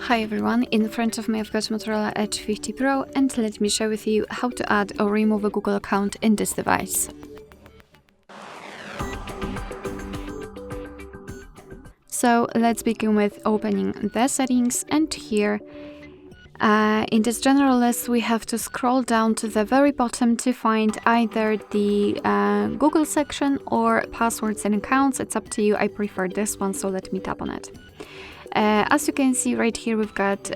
Hi everyone, in front of me I've got Motorola Edge 50 Pro and let me share with you how to add or remove a Google account in this device. So let's begin with opening the settings, and here in this general list we have to scroll down to the very bottom to find either the Google section or passwords and accounts. It's up to you. I prefer this one, so let me tap on it. As you can see right here, we've got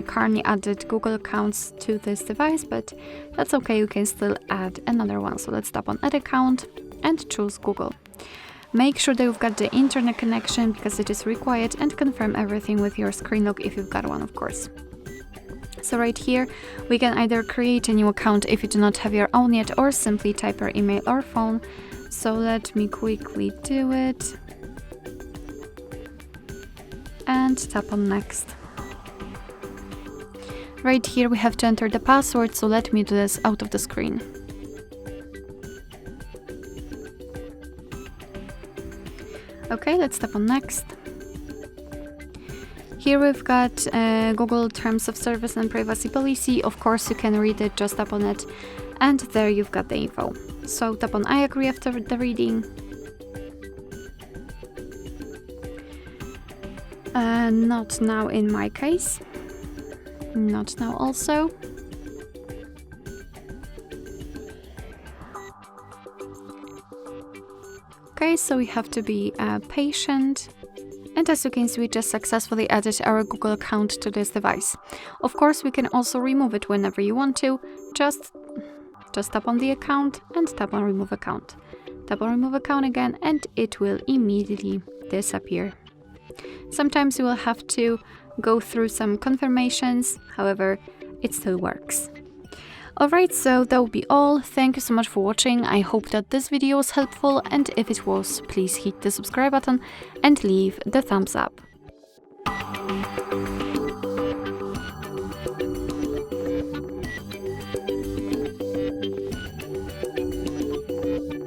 currently added Google accounts to this device, but that's okay, you can still add another one. So let's tap on Add Account and choose Google. Make sure that you've got the internet connection because it is required, and confirm everything with your screen lock if you've got one, of course. So right here, we can either create a new account if you do not have your own yet, or simply type your email or phone. So let me quickly do it. And tap on Next. Right here we have to enter the password, so let me do this out of the screen. Okay, let's tap on Next. Here we've got Google Terms of Service and Privacy Policy. Of course you can read it, just tap on it, and there you've got the info. So tap on I agree after the reading. Not now in my case. Not now also. Okay, so we have to be patient. And as you can see, we just successfully added our Google account to this device. Of course, we can also remove it whenever you want to. Just tap on the account and tap on Remove Account. Tap on Remove Account again and it will immediately disappear. Sometimes you will have to go through some confirmations, however, it still works. Alright, so that will be all. Thank you so much for watching. I hope that this video was helpful, and if it was, please hit the subscribe button and leave the thumbs up.